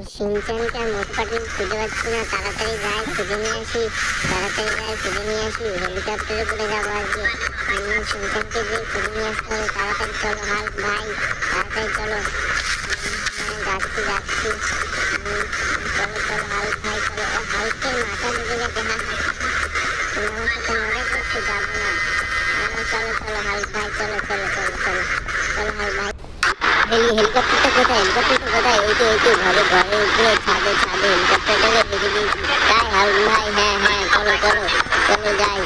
সিনচ্যানকে আর মোটু পাটলু খুঁজে পাচ্ছি না, তাড়াতাড়ি যাই খুঁজে নিয়ে আসি, তাড়াতাড়ি যাই খুঁজে নিয়ে আসি। হেলিকপ্টারে করে যাবো আজকে। সিনচ্যানকে গিয়ে খুঁজে নিয়ে আসতে হবে, তাড়াতাড়ি চলো হাল্ক ভাই, তাড়াতাড়ি চলো। যাচ্ছি যাচ্ছি। চলো চলো হাল্ক ভাই চলো। হাল্কের মাথা ঢুকে গেছে। হ্যাঁ হ্যাঁ, তুমি আমার সাথে মজা করছো, যাবো না। চলো চলো হাল্ক ভাই, চলো চলো চলো চলো চলো হাল্ক ভাই। হেলিকপ্টারটা কোথায়? হেলিকপ্টারটা কোথায়? এই তো ঘরে ঘরের উপরে ছাদে ছাদে হেলিকপ্টারটাকে রেখে দিয়েছি। তাই হাল্ক ভাই, হ্যাঁ হ্যাঁ চলো চলো চলো যাই।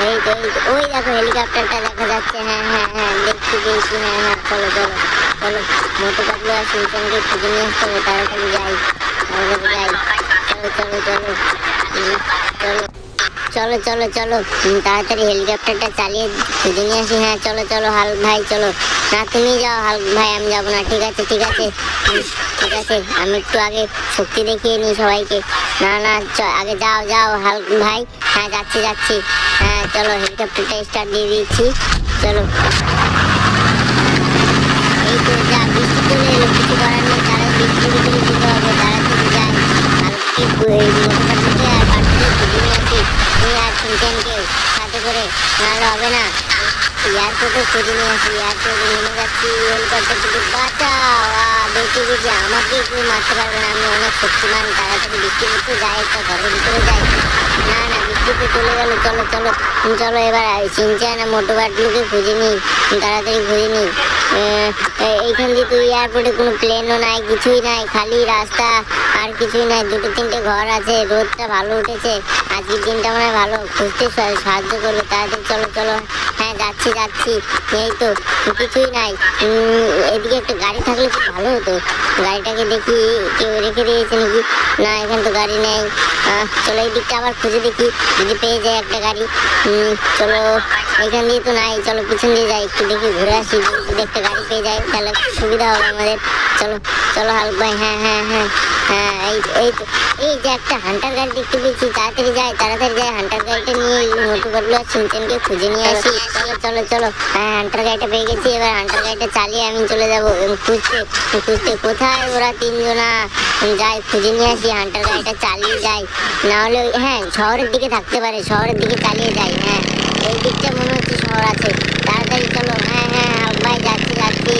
এই তো ওই দেখো হেলিকপ্টারটা দেখা যাচ্ছে। হ্যাঁ হ্যাঁ হ্যাঁ দেখতে পেয়েছি। হ্যাঁ হ্যাঁ চলো চলো চলো। মোটু পাতলু আর সিনচ্যানকে খুঁজে নিয়ে আসতে হবে, তাড়াতাড়ি যাই তাড়াতাড়ি যাই। চলো চলো চলো চলো চলো চলো চলো তাড়াতাড়ি হেলিকপ্টারটা চালিয়ে খুঁজে নিয়ে আসি। হ্যাঁ চলো চলো হাল্ক ভাই চলো। না তুমি যাও হাল্ক ভাই, আমি যাবো না। ঠিক আছে ঠিক আছে ঠিক আছে, আমি একটু আগে শক্তি দেখিয়ে নিই সবাইকে। না না আগে যাও যাও হাল্ক ভাই। হ্যাঁ যাচ্ছি যাচ্ছি। হ্যাঁ চলো হেলিকপ্টারটা স্টার্ট দিয়ে দিচ্ছি। চলো। এই তো যা বৃষ্টি চলে এলো, কিছু করার নেই, তারা বৃষ্টির ভিতরে যেতে হবে, তাড়াতাড়ি যাই। হাল্ককে মোটরসাইকেলকে আর পাটলুকে খুঁজে নিয়ে আসি। তুমি আর সিনচ্যানকে সাথে করে, নাহলে হবে না। এয়ারপোর্টে খুঁজে নিয়ে আসি, এয়ারপোর্টে নেমে যাচ্ছি। হেলিকপ্টার থেকে বাঁচাও, বেঁচে গেছি। আমাকে কেউ মারতে পারবে না, আমি অনেক শক্তিমান। তাড়াতাড়ি বৃষ্টির ভিতরে যাই, একটা ঘরের ভিতরে যাই। না না বৃষ্টিতে চলে গেল। চলো চলো চলো এবার সিনচ্যান আর মোটু পাতলুকে খুঁজে নিই, তাড়াতাড়ি খুঁজে নিই। এইখান দিয়ে তো এয়ারপোর্টে কোনো প্লেনও নাই, কিছুই নাই, খালি রাস্তা আর কিছুই নাই। দুটো তিনটে ঘর আছে, রোদটা ভালো উঠেছে, আজকের দিনটা মনে হয় ভালো, খুঁজতে সাহায্য করবে। তাড়াতাড়ি চলো চলো। হ্যাঁ যাচ্ছি যাচ্ছি। এই তো কিছুই নাই। এদিকে একটা গাড়ি থাকলে খুব ভালো হতো, গাড়িটাকে দেখি কেউ রেখে দিয়েছে নাকি। না এখানে তো গাড়ি নেই। চলো এই দিকটা আবার খুঁজে দেখি, যদি পেয়ে যায় একটা গাড়ি। চলো এখান দিয়ে তো নাই, চলো পিছন দিয়ে যাই, একটু দেখি ঘুরে আসি, যদি একটা গাড়ি পেয়ে যায় তাহলে সুবিধা হবে আমাদের। চলো চলো হাল্ক ভাই। হ্যাঁ হ্যাঁ হ্যাঁ হ্যাঁ এই যে একটা হান্টার গাড়ি দেখতে পেয়েছি, তাড়াতাড়ি যাই তাড়াতাড়ি যাই। হান্টার গাড়িটা নিয়ে মোটু পাতলু আর সিনচ্যানকে খুঁজে নিয়ে আসি। চলো চলো চলো। হ্যাঁ হান্টার গাড়িটা পেয়ে গেছি, এবার হান্টার গাড়িটা চালিয়ে আমি চলে যাবো খুঁজতে খুঁজতে। কোথায় ওরা তিনজনা? যাই খুঁজে নিয়ে আসি, হান্টার গাড়িটা চালিয়ে যাই। নাহলে হ্যাঁ শহরের দিকে থাকতে পারে, শহরের দিকে চালিয়ে যাই। হ্যাঁ এই দিকটা মনে হচ্ছে শহর আছে, তাড়াতাড়ি চলো। হ্যাঁ হ্যাঁ হাল্ক ভাই যাচ্ছি যাচ্ছি।